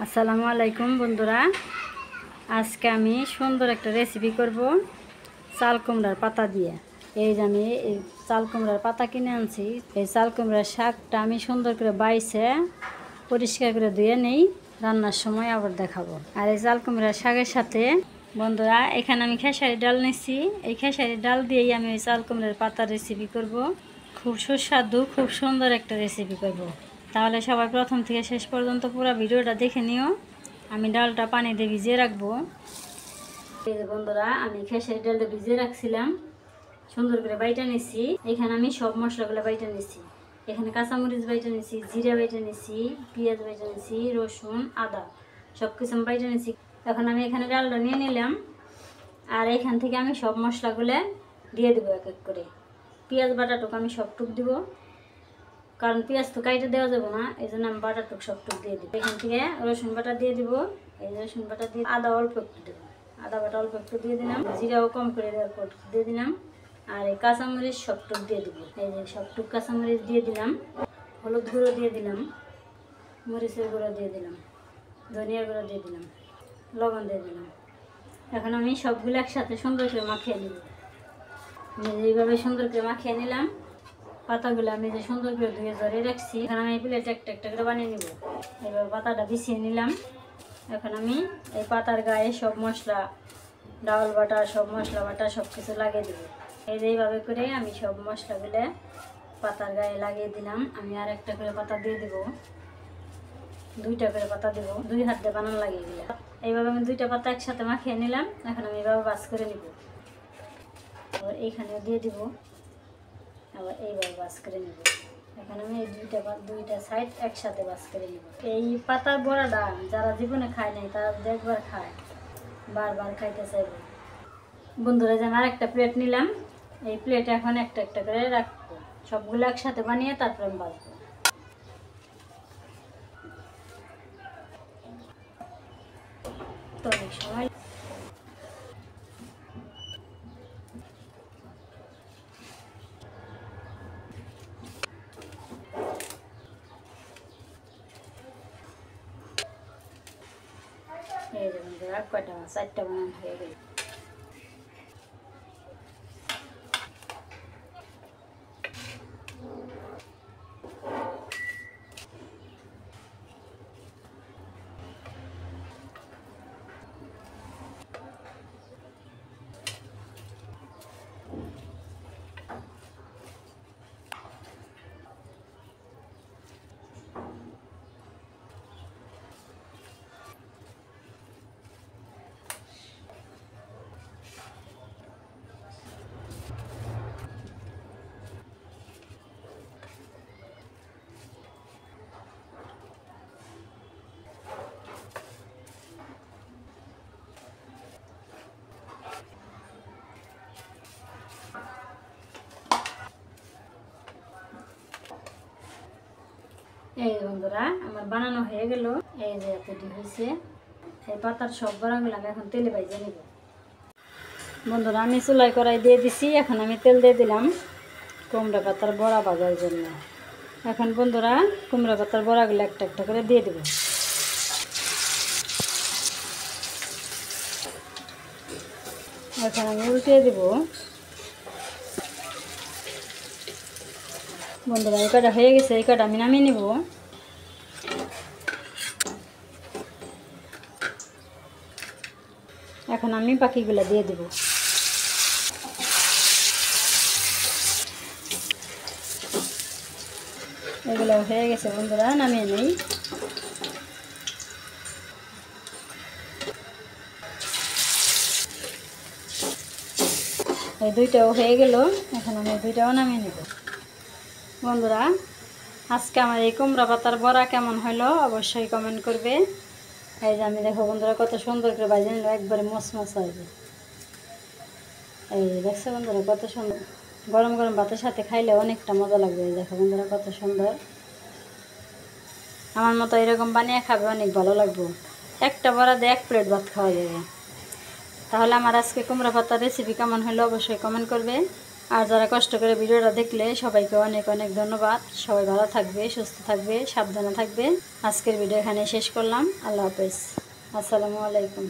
আসসালামু আলাইকুম বন্ধুরা, আজকে আমি সুন্দর একটা রেসিপি করব চাল কুমড়ার পাতা দিয়ে। এই যে আমি এই চাল কুমড়ার পাতা কিনে আনছি। এই চাল কুমড়ার শাকটা আমি সুন্দর করে বাইছে পরিষ্কার করে ধুয়ে নেই, রান্নার সময় আবার দেখাবো। আর এই চাল কুমড়ার শাকের সাথে বন্ধুরা এখানে আমি খেসারি ডাল নিচ্ছি। এই খেসারি ডাল দিয়েই আমি ওই চাল কুমড়ার পাতার রেসিপি করব। খুব সুস্বাদু, খুব সুন্দর একটা রেসিপি করব। তাহলে সবাই প্রথম থেকে শেষ পর্যন্ত পুরো ভিডিওটা দেখে নিও। আমি ডালটা পানি দিয়ে ভিজিয়ে রাখবো। এই যে বন্ধুরা, আমি খেসারি ডালটা ভিজিয়ে রাখছিলাম, সুন্দর করে বাইটা নিচ্ছি। এখানে আমি সব মশলাগুলো বাইটা নিচ্ছি। এখানে কাঁচামরিচ বাইটা নিচ্ছি, জিরা বাইটা নিচ্ছি, পেঁয়াজ বাইটা নিচ্ছি, রসুন, আদা সব কিছু আমি বাইটা নিচ্ছি। এখন আমি এখানে ডালটা নিয়ে নিলাম, আর এখান থেকে আমি সব মশলাগুলো দিয়ে দেবো এক এক করে। পেঁয়াজ বাটাটুকু আমি সবটুক দিব, কারণ পেঁয়াজ তো কাইটে দেওয়া যাবে না, এই জন্য আমি বাটাটুক সবটুক দিয়ে দিব। এখান থেকে রসুন বাটা দিয়ে দিব, এই রসুন বাটা দিয়ে আদা অল্প একটু দেবো, আদা বাটা অল্প একটু দিয়ে দিলাম, জিরাও কম করে দেওয়ার পর দিয়ে দিলাম, আর এই কাঁচামরিচ সবটুক দিয়ে দিব। এই যে সবটুক কাঁচামরিচ দিয়ে দিলাম, হলুদ গুঁড়ো দিয়ে দিলাম, মরিচের গুঁড়ো দিয়ে দিলাম, ধনিয়ার গুঁড়ো দিয়ে দিলাম, লবণ দিয়ে দিলাম। এখন আমি সবগুলো একসাথে সুন্দর করে মাখিয়ে নিব। এইভাবে সুন্দর করে মাখিয়ে নিলাম। পাতাগুলো আমি যে সুন্দর করে ধুয়ে জড়িয়ে রাখছি, এখন আমি প্লেটে একটা একটা করে বানিয়ে নিব। এবার পাতাটা বিছিয়ে নিলাম। এখন আমি এই পাতার গায়ে সব মশলা, ডাল বাটা, সব মশলা বাটা সব কিছু লাগিয়ে দেবো। এইভাবে করে আমি সব মশলাগুলো পাতার গায়ে লাগিয়ে দিলাম। আমি আর একটা করে পাতা দিয়ে দেব, দুইটা করে পাতা দেবো, দুই হাত দিয়ে বানানো লাগিয়ে দিলাম। এইভাবে আমি দুইটা পাতা একসাথে মাখিয়ে নিলাম। এখন আমি এইভাবে বাস করে নিব, আবার এইখানেও দিয়ে দিব, আবার এইভাবে বাস করে নেব। এখন আমি এই দুইটা সাইড একসাথে বাস করে নেব। এই পাতার বড়াটা যারা জীবনে খায় নাই তারা একবার খায়, বারবার খাইতে চাইবে। বন্ধুরা, যে আর একটা প্লেট নিলাম, এই প্লেটে এখন একটা একটা করে রাখবো। সবগুলো একসাথে বানিয়ে তারপরে আমি বাছবো। তো অনেক সময় এই যে বন্ধুরা, কয়টা চারটা বানানো হয়ে গেল। এই বন্ধুরা, আমার বানানো হয়ে গেল। এই যে এতটি হয়েছে। এই পাতার সব বড়াগুলো আমি এখন তেলে ভাজে নিব। বন্ধুরা, আমি চুলাই কড়াই দিয়ে দিছি। এখন আমি তেল দিয়ে দিলাম কুমড়া পাতার বড়া ভাজার জন্য। এখন বন্ধুরা, কুমড়া পাতার বড়াগুলো একটা একটা করে দিয়ে দেব। এখন আমি উল্টিয়ে দেব। বন্ধুরা, এই কটা হয়ে গেছে, এই কটা আমি নামিয়ে নিব। এখন আমি বাকিগুলো দিয়ে দেব। এগুলো হয়ে গেছে বন্ধুরা, নামিয়ে নেই। এই দুইটাও হয়ে গেল। এখন আমি দুইটাও নামিয়ে নেব। বন্ধুরা, আজকে আমার এই কুমড়া পাতার বড়া কেমন হলো অবশ্যই কমেন্ট করবে। এই যে আমি দেখো বন্ধুরা, কত সুন্দর করে ভাজে নিল, একবারে মচমচ হবে। এই দেখছো বন্ধুরা, কত সুন্দর। গরম গরম ভাতের সাথে খাইলে অনেকটা মজা লাগবে। দেখো বন্ধুরা, কত সুন্দর। আমার মতো এরকম বানিয়ে খাবে, অনেক ভালো লাগবে। একটা বড়া দিয়ে এক প্লেট ভাত খাওয়া যাবে। তাহলে আমার আজকে কুমড়া পাতার রেসিপি কেমন হলো অবশ্যই কমেন্ট করবে। আর যারা কষ্ট করে ভিডিওটা দেখলে সবাইকে অনেক অনেক ধন্যবাদ। সবাই ভালো থাকবে, সুস্থ থাকবে, সাবধানে থাকবে। আজকের ভিডিও এখানে শেষ করলাম। আল্লাহ হাফেজ, আসসালামু আলাইকুম।